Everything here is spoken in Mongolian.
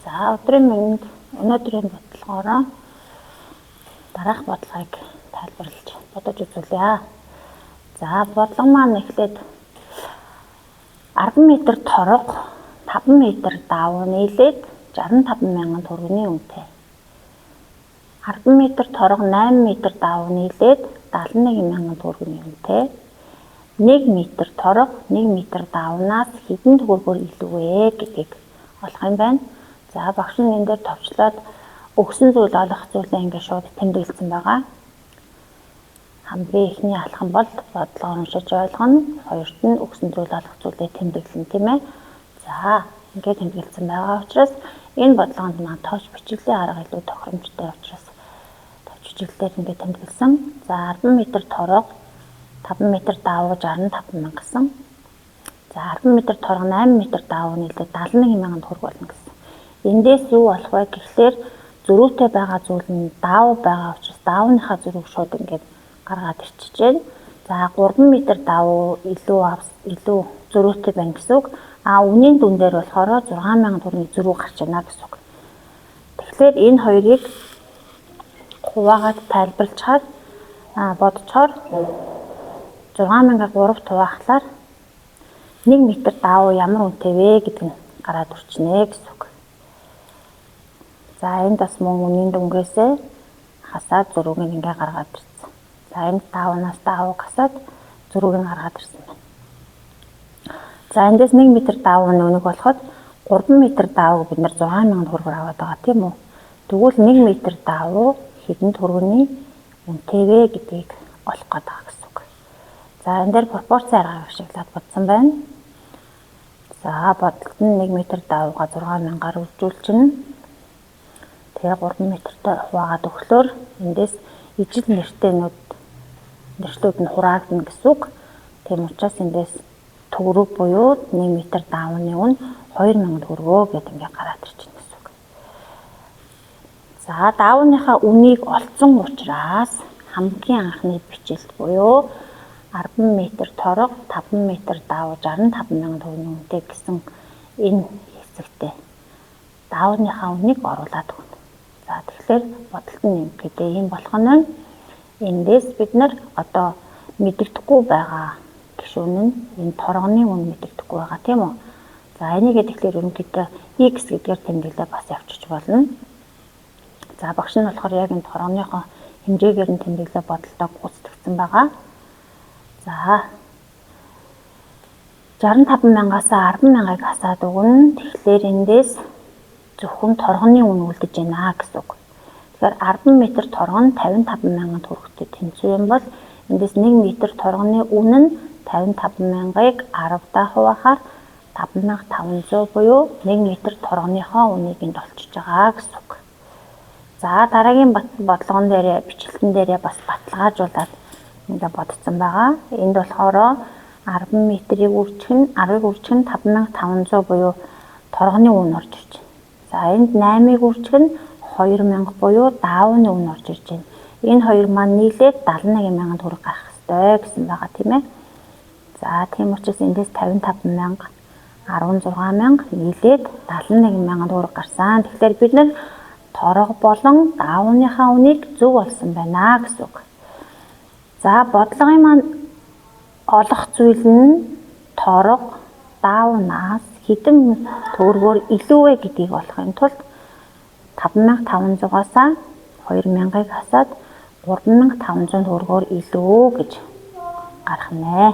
За өдрийн мэнд өнөөдрийн бодлогоороо дараах бодлогыг тайлбарлаж бодож үзүүлье. За бодлого маань эхлээд 10 м торог 5 м давуу нийлээд 65 мянган төгрөгийн үнэтэй. 10 м торог 8 м давуу нийлээд 71 мянган төгрөгийн үнэтэй. 1 м торог 1 м давнаас хэдэн төгрөгөөр илүү вэ гэдгийг олох юм байна. За багш нь энэ дээр товчлоод өгсөн зүйл олох зүйлээ ингээд шууд тэмдэглэсэн байгаа. Хамгийн ихний алхам бол бодлого уншиж ойлгоно. Хоёрт нь өгсөн зүйл олох зүйлээ тэмдэглэн тийм ээ. За ингээд тэмдэглэсэн байгаа учраас энэ бодлогонд маань тооч бичиглийн арга илүү тохиромжтой учраас тооч бичиглэлээр ингээд тэмдэглэсэн. За 10 м торог 5 м давуу 65 мянга гэсэн. За 10 м торог 8 м давуу нийлээд 71 мянган төгрөг болно гэсэн. Эндээс юу болох вэ гэхлээр зөрүүтэй байгаа зүйл нь давуу байгаа учраас давууныхаа зөрүүг шууд ингээд гаргаад ирчихэж байна. За 3 м давуу илүү зөрүүтэй байна гэсэн үг. Үнийн дүн дээр болохоор 6 мянган төгрөгийн зөрүү гарч байна гэсэн үг. Тэгэхээр энэ хоёрыг хуваагаад тайлбарлахаар бодцохоор 6 мянгаыг 3-т хуваахлаар 1 м давуу ямар үнэтэй вэ гэдэг нь гараад ирчихнэ гэсэн үг. За энд бас мөн үнийн дүнгээсээ хасаад зөрүүг нь ингээ гаргаад ирсэн. За энд давуунаас давууг хасаад зөрүүг нь гаргаад ирсэн байна. За эндээс 1 м давууны үнэг болоход 3 м давууг бид нэр 6 мянган төгрөгөөр аваад байгаа тийм үү. Тэгвэл 1 м давуу хэдэн төгрөгийн үнэтэй вэ гэдгийг олох гээд байгаа гэсэн үг. За энэ дээр пропорцийн аргыг ашиглаад бодсон байна. За бодлолт нь 1 м давууга 6 мянгаар үржүүлчихнэ. Тэгээ 3 м-тэй хуваагаад өглөөр эндээс ижил нэршлүүд нь хураагдана гэсэн үг. Тийм учраас эндээс төгрөг буюу 1 м давууны үн 2000 төгрөгөө гэдэг ингээ гараад ирчихнэ гэсэн үг. За давууныхаа үнийг олцсон учраас хамгийн анхны бичлэлт буюу 10 м торог 5 м давуу 65 мянган төгрөгийн үнэтэй гэсэн энэ хэсэгтээ давууныхаа үнийг оруулаад өгнө. За тэгэхээр бодлолт нь юм гэдэг юм болох нь эндээс бид нар одоо мэдэгдэхгүй байгаа гишүүн нь энэ торгоны үн мэдэгдэхгүй байгаа тийм үү. За энийг тэгэхээр ерөнхийдөө x гэдгээр тэмдэглээ бас явчих болно. За багш нь болохоор яг энэ торгоныхоо хэмжээгээр нь тэмдэглээ бодлолтоо гүйцэтгэсэн байгаа. За 65 мянгаас 10 мянгаыг хасаад өгнө. Тэгэхээр эндээс зөвхөн торгоны үн үлдэж байна гэсэн үг. Тэгэхээр 10 м торгон нь 55 мянган төгрөгтэй тэнцүү юм бол эндээс 1 м торгоны үн нь 55 мянгаыг 10-даа хуваахаар 5500 буюу 1 м торгоныхоо үнийг энд олчиж байгаа гэсэн үг. За дараагийн бодлогон дээр бичлэгтэн дээр бас баталгаажуулаад ингээ бодсон байгаа. Энд болохоор 10 м-ийг үржих нь 5500 буюу торгоны үн орж ирж байна. За энд 8-ыг үржих нь 2000 буюу давууны үн орж ирж байна. Энэ хоёр маань нийлээд 71 мянган төгрөг гарах ёстой гэсэн байгаа тийм ээ. За тийм учраас эндээс 55 мянга 16 мянга нийлээд 71 мянган төгрөг гарсан. Тэгэхээр бид нар торог болон давууныхаа үнийг зөв олсон байна гэсэн үг. За бодлогын маань олох зүйл нь торог давуунаас хэдэн төгрөгөөр илүү вэ гэдгийг олохын тулд 5500-аас 2000-ыг хасаад 3500 төгрөгөөр илүү гэж гарах нэ.